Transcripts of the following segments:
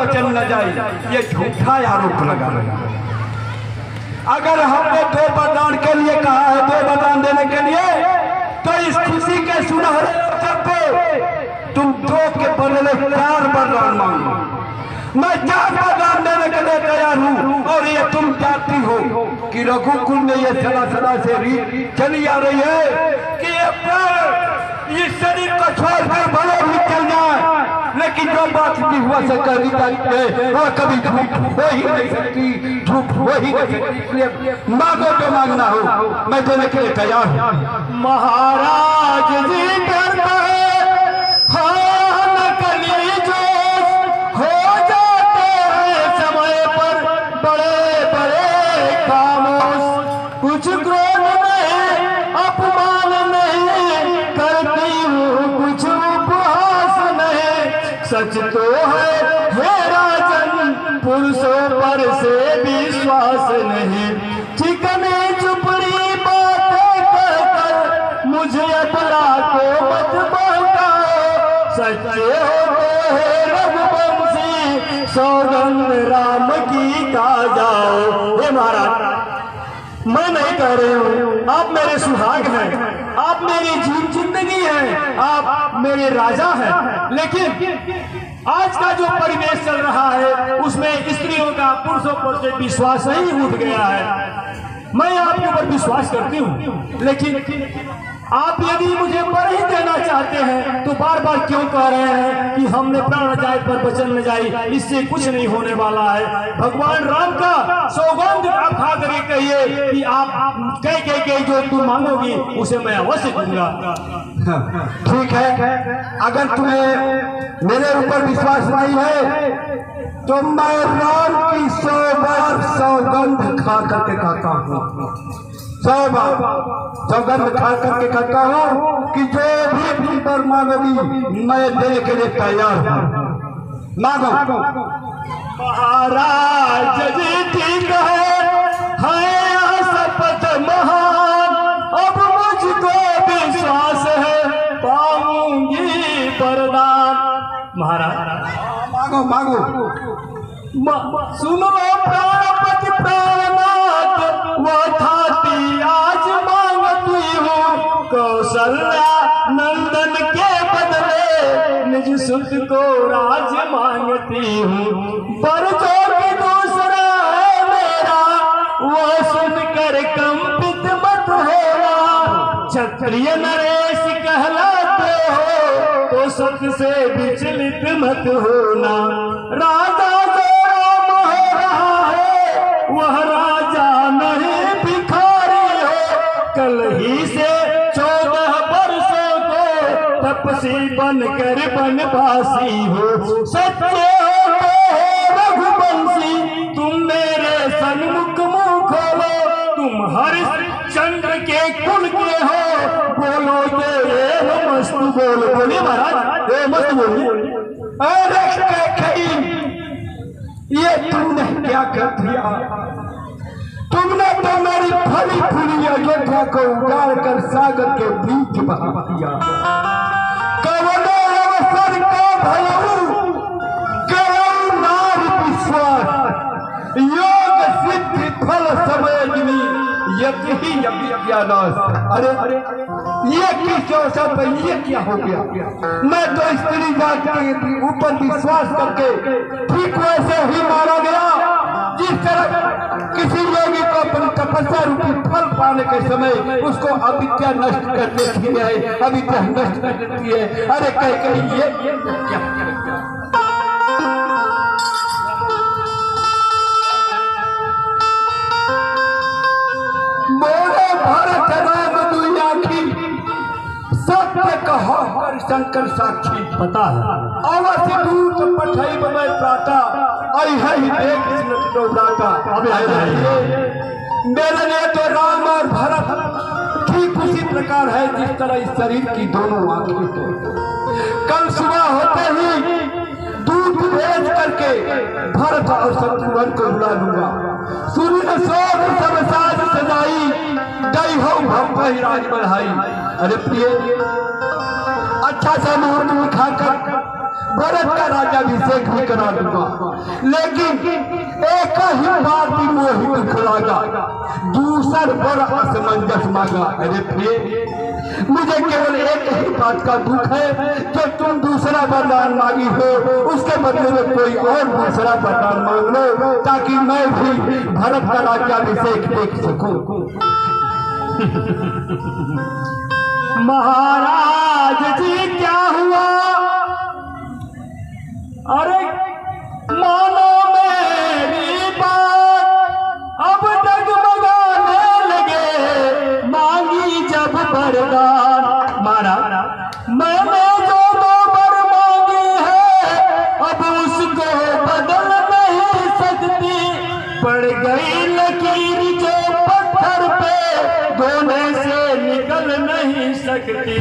बचन न जाए, ये झूठा आरोप लगा। अगर हमने 2 वरदान के लिए कहा है, 2 वरदान देने के लिए, तो इस खुशी के सुनहरे अवसर पे तुम 2 के बदले 4 वरदान मांगो। मैं 4 वरदान देने के लिए तैयार हूँ। और ये तुम जानती हो कि रघुकुल में ये सदा सदा से रीत चली आ रही है कि ये शरीर को छोड़कर भले भी चल जाए, लेकिन जो बात नहीं हुआ सकता वह कभी झूठ हो ही नहीं सकती, झूठ हो ही नहीं सकती। इसलिए मांगो जो मांगना हो, मैं देने के लिए तैयार हूँ। महाराज जी डरता है, हाँ नकली जोश हो जाते हैं समय पर बड़े बड़े खामोश। कुछ क्रोध नहीं, अपमान नहीं करती हूँ, कुछ उपहास नहीं। सच तो है हे राजन, पुरुषों पर से विश्वास नहीं। चिकनी चुपड़ी बातें कहकर मुझे अपना को मत बहकाओ। सच्चे होते हैं रघुवंशी, सौगंध राम की खा जाओ। हे महाराज, मैं नहीं कह रही हूँ, आप मेरे सुहाग हैं, आप मेरी जिंदगी हैं, आप मेरे राजा हैं। लेकिन आज का जो परिवेश चल रहा है उसमें स्त्रियों का पुरुषों पर से विश्वास ही उठ गया है। मैं आपके ऊपर विश्वास करती हूँ, लेकिन आप यदि मुझे पर ही देना चाहते हैं तो बार बार क्यों कह रहे हैं कि हमने प्राण जाए पर वचन न जाए। इससे कुछ नहीं होने वाला है। भगवान राम का सौगंध आप खा करके कहिए कि आप कह जो तुम मांगोगी उसे मैं अवश्य दूंगा। ठीक है, अगर तुम्हें मेरे ऊपर विश्वास नहीं है तो मैं राम की 100 बार सौगंध खा करके कहता हूँ, 100 बार सौगंध खा करके कहता हूँ कि जो भी तुम पर मांगोगी मैं देने के लिए तैयार हूँ। मांगो। महाराज जी ठीक है शपथ महान, अब मुझको विश्वास है पाऊंगी वरदान। महाराज मांगो मांगो। सुनो प्राणपति प्राणनाथ, वो थाती आज मांगती हूँ। कौशल्या नंदन के बदले निज सुत को राज मांगती हूँ। पर जो कि दूसरा है मेरा, वो सुनकर कंपित मत होना। क्षत्रिय नरेश कहलाते हो तो सत से विचलित मत होना। राजा वह राजा नहीं भिखारी हो, कल ही से 14 वर्षों को तपसी बनकर बनवासी हो। सच्चे हो रघुवंशी, तुम मेरे सन्मुख मुंह खोलो। तुम हरिश्चंद्र के कुल के हो, बोलो ये मस्त बोलो। बोलिए महाराज, ये मस्त बोलिए। ये तुमने क्या कर दिया? तुमने तो मेरी फली फूली अयोध्या को उगाड़ कर सागर के बीच बहा दिया। कवनो अवसर का भयऊ करऊ नारी विश्वास, योग सिद्धि फल समयगिनी यज्ञ यज्ञानाश। अरे ये किस अवसर पर ये क्या हो गया? मैं तो स्त्री जाति के ऊपर विश्वास करके ठीक वैसे ही मारा गया जिस तरह किसी योगी को अपनी तपस्या रूपी फल पाने के समय उसको अविद्या नष्ट कर देती है, अविद्या नष्ट कर देती है। अरे कहीं ये क्या? मोरे भरत राम दुनिया की सत्य कहो कर शंकर साक्षी। पता है अवश्य दूत पठाई मैं प्राता, आई है ही देख सिलट दाता। अब मेरे लिए तो राम और भरत ठीक उसी प्रकार है जिस तरह इस शरीर की दोनों आंखें हैं। कल सुबह होते ही दूध भेज करके भरत और शत्रुघ्न को बुला लूंगा। सूर्य सोच सब साज सजाई, गई हो भई राज बढ़ाई। अरे प्रिय, अच्छा सा मुहूर्त उठाकर भरत का राज्याभिषेक भी करा दूंगा, लेकिन एक ही बात भी मोहित खिलागा, दूसर पर असमंजस मांगा। अरे प्रिय, मुझे केवल एक ही बात का दुख है कि तुम दूसरा वरदान मांगी हो, उसके बदले में कोई और दूसरा वरदान मांग लो, ताकि मैं भी भरत का राज्याभिषेक देख सकूं। महाराज जी क्या हुआ? अरे मानो मेरी बात, अब डगमगाने लगे, मांगी जब वरदान। महाराज मैंने जो दो वर मांगी है, अब उसको बदल नहीं सकती, पड़ गई लकीर जो पत्थर पे, धोने से निकल नहीं सकती।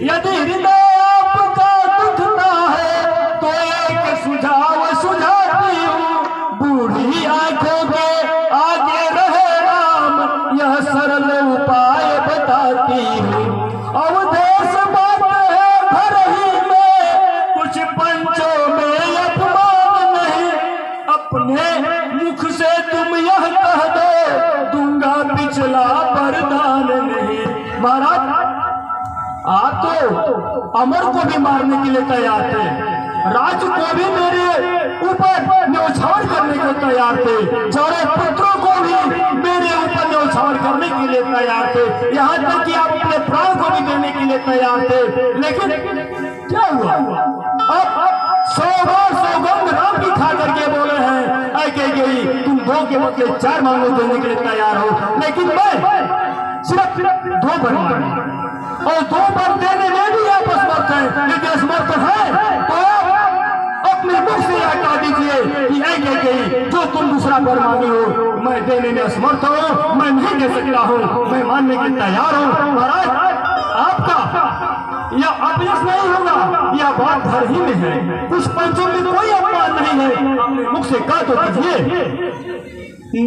यदि हृदय आपका दुखता है तो एक सुझाव सुझाती हूँ, बूढ़ी आंखों के आगे रहे राम, यह सरल उपाय बताती हूँ। अवधेश बात है घर ही में, कुछ पंचों में अपमान नहीं, अपने मुख से तुम यह कह दो, दूंगा पिछला वरदान नहीं। महाराज आप तो अमर को भी मारने के लिए तैयार थे, राज को भी मेरे ऊपर न्यौछावर करने को तैयार थे, चारों पुत्रों को भी मेरे ऊपर न्यौछावर करने के लिए तैयार थे, यहाँ तक कि आप अपने प्राण को भी देने के लिए तैयार थे। लेकिन क्या हुआ? अब सौगंध राम की खा करके बोले हैं, ऐ गई तुम दो के बदले चार मांगो देने के लिए तैयार हो, लेकिन मैं सिर्फ दो वर मांगे, और दो वर देने में भी आप असमर्थ हैं। यदि असमर्थ है तो अपने मुख से यह कह दीजिए कि ऐ गई जो तुम दूसरा वर मांगे हो, मैं देने में असमर्थ हूँ, मैं नहीं दे सकता हूँ, मैं मानने के तैयार हूँ। महाराज आपका यह अपयश नहीं होगा, यह बात घर ही में है, कुछ पंचों में कोई अपमान नहीं है, अपने मुख से कह तो दीजिए।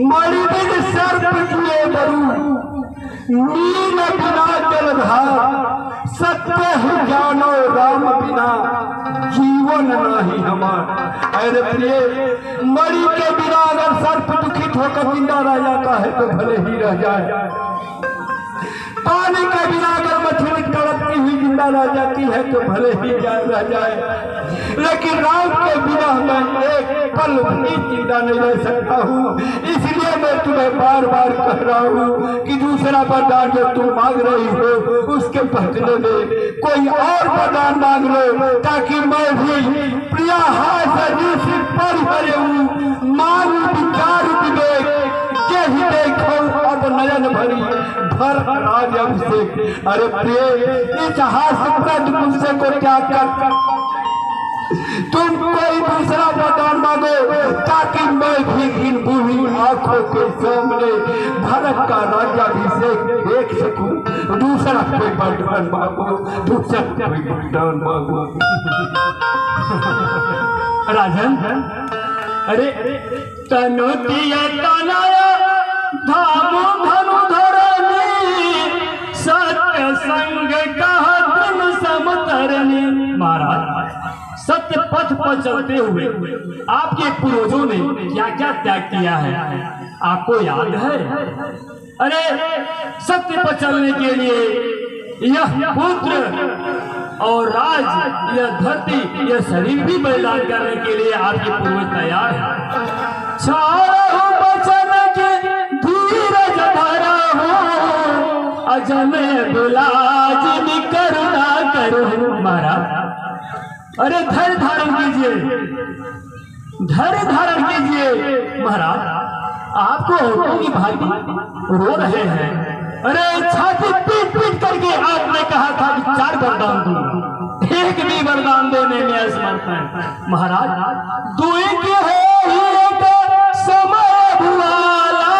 मणिबिन सर्प किए बरू, नील बिना जलधार, सत्य ही जानो राम बिना, जीवन नहीं हमार। अरे प्रिय, मणि के बिना अगर सर्प दुखित होकर जिंदा रह जाता है तो भले ही रह जाए, पानी के बिना अगर मछली तड़पती हुई जिंदा रह जाती है तो भले ही रह जाए, लेकिन राम के बिना मैं एक पल भी जिंदा नहीं रह सकता हूँ। इसलिए मैं तुम्हें बार बार कह रहा हूँ कि दूसरा वरदान जो तुम मांग रही हो, उसके बदले में कोई और वरदान मांग लो, ताकि मैं भी प्रिया हाथ पर हरे हूँ, मान विचार विवेक यही देखो अब नयन भरी भर राज्याभिषेक। अरे प्रिय, इस हास्यप्रद गुस्से को त्याग कर तुम कोई दूसरा वरदान मांगो, ताकि मैं भी इन बुरी आंखों के सामने भरत का राज्याभिषेक देख सकूं। दूसरा कोई वरदान मांगो, दूसरा कोई वरदान मांगो। राजन, अरे तनु दिया तनया धामु धनु धरनी, सत्य संग कहतन समतरनी। महाराज सत्य पथ पर चलते हुए आपके पूर्वजों ने क्या क्या त्याग किया है, आपको याद है? अरे सत्य पर चलने के लिए यह पुत्र और राज, यह धरती, यह शरीर भी बलिदान करने के लिए आपके पूर्वज तैयार है। चारों वचन की धीरज धरा हूँ, अजम बिलाज करुणा करो। महाराज अरे धैर्य धारण कीजिए, धैर्य धारण कीजिए। महाराज आपको औरतों की भांति रो रहे हैं। अरे छाती पीट पीट करके आपने कहा था कि 4 वरदान दूं, एक भी वरदान देने में असमर्थ है। महाराज दुई की हो समय भुआला,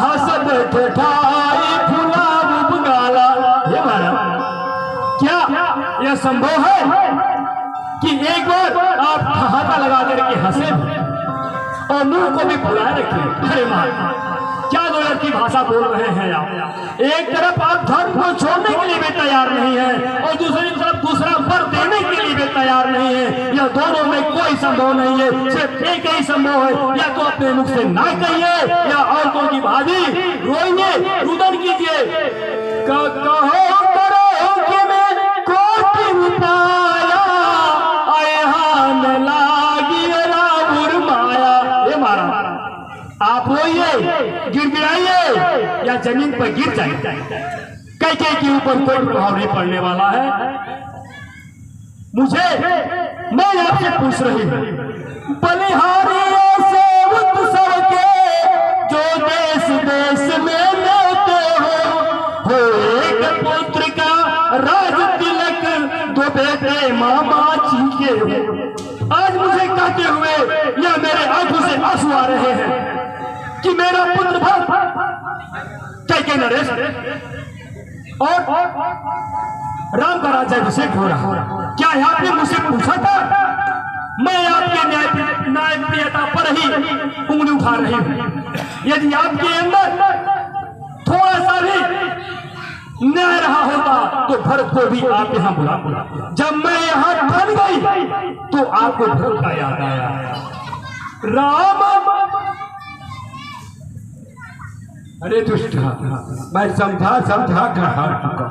हसद ठठाई फुला बुगाला। ये महाराज क्या यह संभव है कि एक बार आप ठहाका लगा करके हंसे और मुंह को भी फुलाए रखे? अरे महाराज क्या गौरव की भाषा बोल रहे हैं आप? एक तरफ आप धर्म को छोड़ने के लिए भी तैयार नहीं है और दूसरी तरफ दूसरा वर देने के लिए भी तैयार नहीं है। यह दोनों में कोई संभव नहीं है, सिर्फ एक ही संभव है, या तो अपने मुख से ना कहिए या औरतों की भाभी रोइए, रुदन कीजिए। कहो करो कि मैं कोटि उपाया आयहान लागी रावुर माया। ये मारा आप रोइए, गिड़गिड़ाइए या जमीन पर गिर जाइए, कैके के ऊपर कोई प्रभाव नहीं पड़ने वाला है। मुझे मैं आपसे पूछ रही हूं, बलिहारियों से उत्सव के जो देश देश में लेते हो एक पुत्र का राज तिलक, दो बेटे मामा जी के हो। आज मुझे कहते हुए या मेरे आंखों से आंसू आ रहे हैं कि मेरा पुत्र कैके नरेश और राम का राज्याभिषेक हो रहा। क्या आपने मुझसे पूछा था? मैं आपके न्यायप्रियता पर ही उंगली उठा रही हूं। यदि आपके अंदर थोड़ा सा भी न्याय रहा होता तो भरत को भी आप यहाँ बुला। जब मैं यहाँ ठन गई तो आपको भरत का याद आया। राम अरे दुष्ट, मैं समझा कर हार चुका।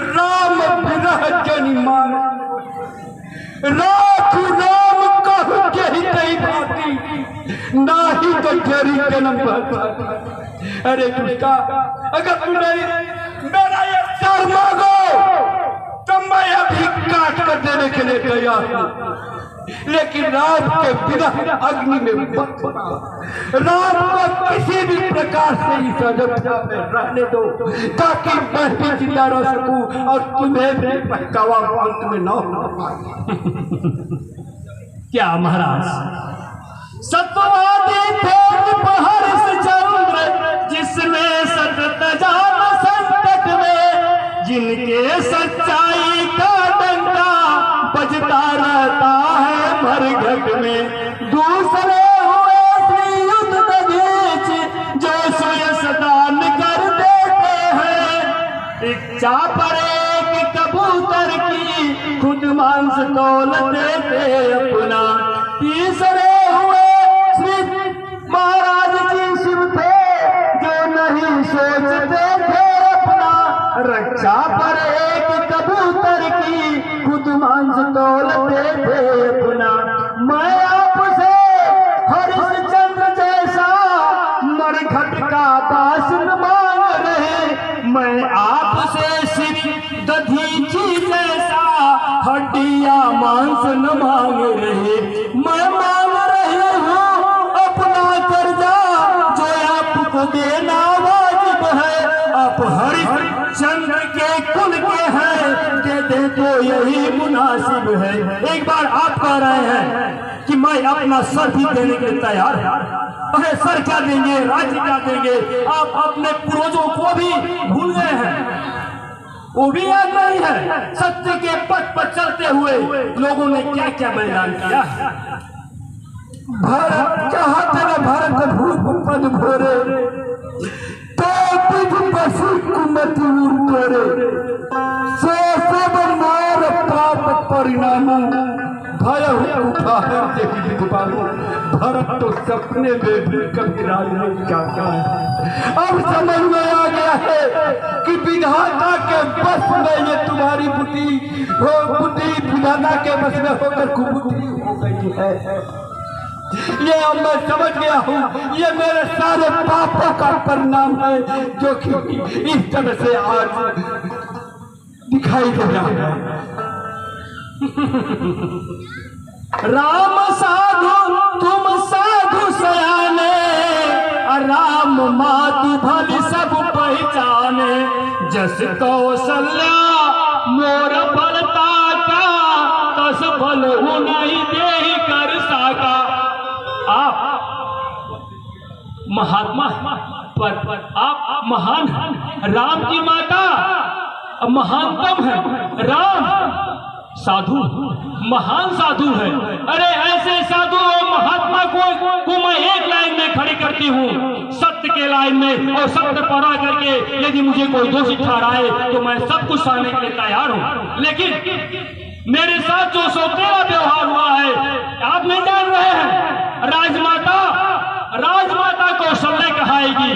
राम विरह जनि मान, राखु राम कहु के ही कई भांति, नाही तो जरी जन्म भाती। अरे दुष्टा, अगर तू मेरा ये सर मांगो तो मैं अभी काट कर देने के लिए तैयार हूं, लेकिन राम के बिना अग्नि में मत बना। राम को किसी भी प्रकार से इस अयोध्या में रहने दो ताकि मैं भी जिंदा रह सकूं और तुम्हें भी पछतावा अंत में न हो। क्या महाराज, सत्यवादी हर्ष चंद्र जिसमें सतत जान संकट में, जिनके सच्चाई का डंका बजता रहता है मरघट में, दूसरे हुए श्री युद्ध दधीच जो सुयश दान कर देते हैं। इच्छा पर एक कबूतर की खुद मांस तौल देते अपना। तीसरे हुए श्री महाराज जी शिव थे जो नहीं सोचते थे अपना। रक्षा पर एक कबूतर की खुद मांस तौलते थे अपना। मैं आपसे हरिश्चंद्र जैसा मरघट का दासन मांग रहे, मैं आपसे सिर्फ दधीची जैसा हड्डिया मांस न मांग रहे। मैं मांग रही हूँ अपना कर्जा जो आपको देना वाजिब है। आप हरिश्चंद्र के कुल के हैं, दे दे तो यही मुनासिब है। एक बार आप कह रहे हैं कि मैं अपना सर भी देने के लिए तैयार है। अरे सर क्या देंगे, राज्य क्या देंगे? आप अपने पूर्वजों को भी भूल गए हैं, वो भी याद नहीं है। सत्य के पथ पर चलते हुए लोगों ने क्या क्या बलिदान किया। भारत चाहते न भारत भूप पद घोरे, तो पशु कुमति तोरे, सो सब मार पाप परिणाम, भय उठा है भारत तो सपने में भी कभी राज नहीं चाहता है। अब समझ में आ गया है कि विधाता के बस में ये तुम्हारी बुद्धि विधाता के बस में होकर कुबुद्धि हो गई है। ये अब मैं समझ गया हूँ, ये मेरे सारे पापों का परिणाम है जो कि इस तरह से आज दिखाई दे रहा है। राम साधु तुम साधु सयाने, राम मातु भली सब पहचाने। जस कौशल्या मोर बलता का, तस बल नहीं दे कर साका। आप महात्मा पर आप महान, राम की माता महानतम है। राम साधु, महान साधु है। अरे ऐसे साधु और महात्मा को मैं एक लाइन में खड़ी करती हूँ, सत्य के लाइन में, और सत्य पर आ करके यदि मुझे कोई दोषी ठहराए तो मैं सब कुछ सहने के लिए तैयार हूँ। लेकिन मेरे साथ जो सौतेला व्यवहार हुआ है आप नहीं जान रहे हैं। राजमाता कौशल्या कहाएगी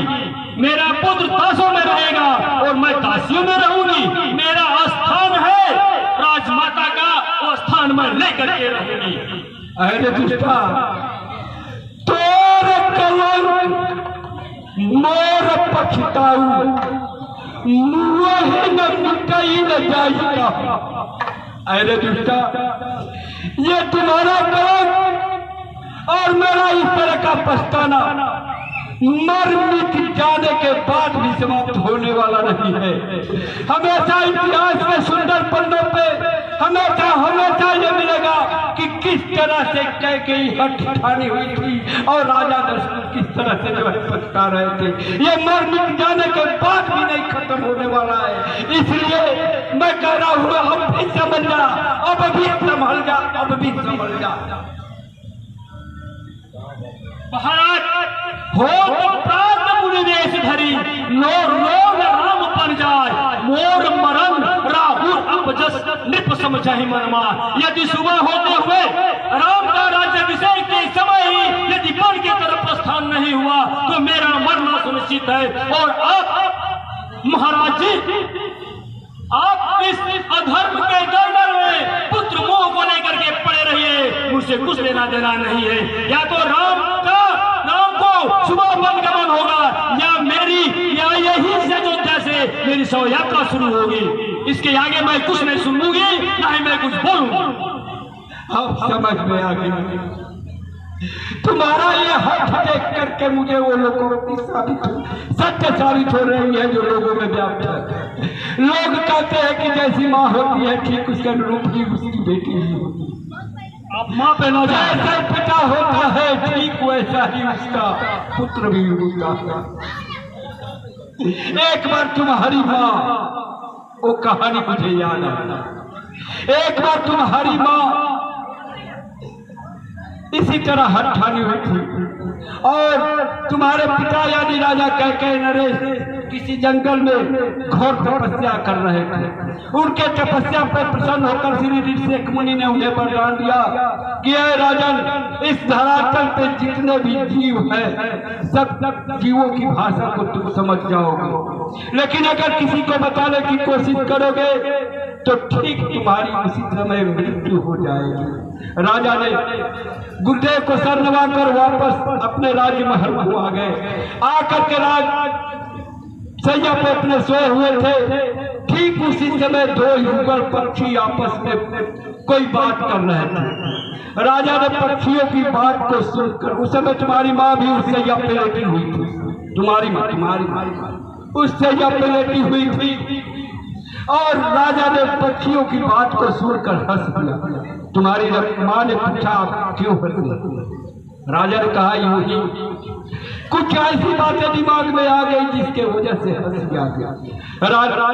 मेरा पुत्र दासों में रहेगा और मैं दासियों में रहूंगी। मेरा स्थान है राजमाता का, वो स्थान मैं लेकर के रहूंगी। अरे दुष्टा, तोर कलंक मोर पछताऊ, वही न मिटाई न जाएगा। अरे दुष्टा, ये तुम्हारा कलंक और मेरा इस तरह का पछताना मर मिट जाने के बाद भी समाप्त होने वाला नहीं है। हमेशा इतिहास के सुंदर पन्नों पे हमेशा ये मिलेगा कि किस तरह से कैकेयी हठ ठानी हुई थी और राजा दशरथ किस तरह से जो है पछता रहे थे। ये मर मिट जाने के बाद भी नहीं खत्म होने वाला है। इसलिए मैं कह रहा हूँ अब भी समझ जा, अब भी संभल जा, अब भी संभल जा। महाराज हो तो प्रात मुनिवेश धरी, लोर लोर राम बन जाए, मोर मरण राहु अपजस नृप समझहि मनमा। यदि सुबह होते हुए राम का राज्याभिषेक के समय ही यदि वन की तरफ प्रस्थान नहीं हुआ तो मेरा मरना सुनिश्चित है। और आप महाराज जी, आप इस अधर्म के दलदल में पुत्र मोह को लेकर के पड़े रहिए, मुझसे कुछ लेना देना नहीं है। या तो राम को सुबह वनगमन होगा या यही से अयोध्या से मेरी शव यात्रा शुरू होगी। इसके आगे मैं कुछ नहीं सुनूंगी, ना ही मैं कुछ बोलूंगी। अब समझ में आ गई तुम्हारा ये हठ देख करके मुझे वो लोगों की सत्य साबित हो रही है जो लोगों में व्याप्त है। लोग कहते हैं कि जैसी माँ होती है ठीक उसके अनुरूप ही उसकी बेटी ही होती है। आप माँ पे न जाए, जैसा पिता होता है ठीक वैसा ही उसका पुत्र भी होता है। एक बार तुम्हारी माँ, वो कहानी मुझे याद आया। एक बार तुम्हारी माँ इसी तरह हठ ठानी हुई थी और तुम्हारे पिता यानी राजा कैकेयी नरेश किसी जंगल में घोर तपस्या कर रहे थे। उनके तपस्या पर प्रसन्न होकर श्री ऋषिक मुनि ने उन्हें वरदान दिया कि हे राजन, इस धरातल पे जितने भी जीव हैं सब जीवों की भाषा को तुम समझ जाओगे, लेकिन अगर किसी को बताने की कोशिश करोगे तो ठीक तुम्हारी उसी समय मृत्यु हो जाएगी। राजा ने गुरुदेव को सर नवाकर वापस अपने राज्य महल को आ गए। आकर के राज सैया पे अपने सोए हुए थे। ठीक उसी समय दो युगल पक्षी आपस में कोई बात कर रहे थे। राजा ने पक्षियों की बात को सुनकर, उस समय तुम्हारी माँ भी उस सैया पे लेटी हुई थी, तुम्हारी माँ उस सैया पे लेटी हुई थी और राजा ने पक्षियों की बात को सुनकर हंस दिया। तुम्हारी माँ ने पूछा क्यों हंसी? राजा ने कहा यूं ही कुछ ऐसी बातें दिमाग में आ गई जिसके वजह से हंसी आ गया।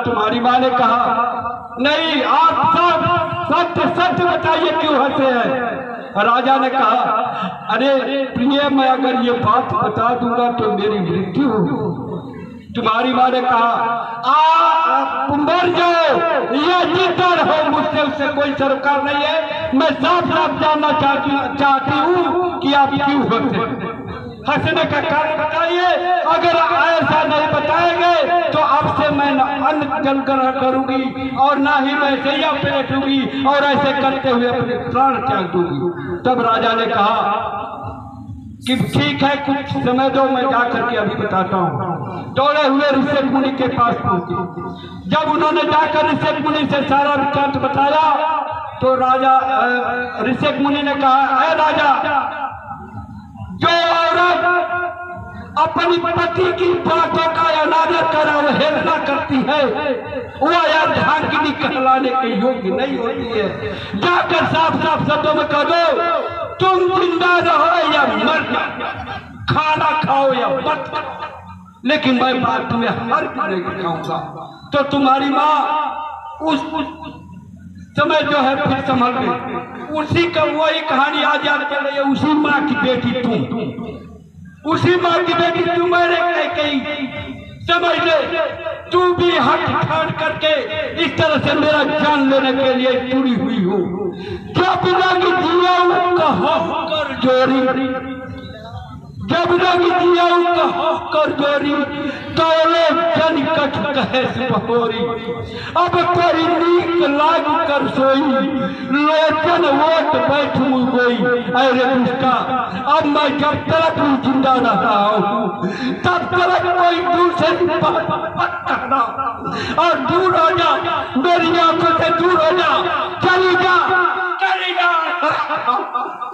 तुम्हारी माँ ने कहा नहीं, आप सब सत्य बताइए क्यों हंसे हैं? राजा ने कहा अरे प्रिय, मैं अगर ये बात बता दूंगा तो मेरी मृत्यु होगी। तुम्हारी माँ ने कहा आप मर जाओ या जिंदा रहो, मुझसे उससे कोई सरोकार नहीं है। मैं साफ साफ जानना चाहती हूँ कि आप क्यों हंसे। हंसने का कारण बताइए। अगर ऐसा नहीं बताएंगे तो आपसे मैं न अन्न जल ग्रहण करूंगी और ना ही मैं सैया पे बैठूंगी और ऐसे करते हुए अपने प्राण त्याग दूंगी। तब राजा ने कहा कि ठीक है, कुछ समय दो, मैं जाकर के अभी बताता हूँ। दौड़े हुए ऋषिक मुनि के पास पहुंचे। जब उन्होंने जाकर ऋषिक मुनि से सारा वृत्तांत बताया तो राजा ऋषिक मुनि ने कहा है राजा, जो औरत अपनी पति की बातों का अनादर कर अवहेलना करती है वह अर्धांगिनी कहलाने के योग्य नहीं होती है। जाकर साफ साफ शब्दों में कह दो तुम जिंदा रहो या मर जाओ, खाना खाओ या मत, लेकिन मैं बात तुम्हें हर नहीं खाऊंगा। तो तुम्हारी माँ उस समय जो है फिर संभल गई। उसी का वही कहानी आज याद कर रही है। उसी माँ की बेटी तुम, उसी माँ की बेटी तू मेरे कहीं समझ ले, तू भी हट ठान करके इस तरह से मेरा जान लेने के लिए जुड़ी हुई हो। जब लग जिया कहा कर जोरी, जब लग जिया कहा कर जोरी, तौले जन कछ कहे बहोरी। अब कोई नीक लाग कर सोई, लोचन वोट बैठू गोई। अरे दुष्टा, अब मैं जब तक जिंदा रहा हूँ तब तक कोई दूसरी बात मत करना, और दूर हो जा, मेरी आंखों से दूर हो जा, चली जा, चली जा।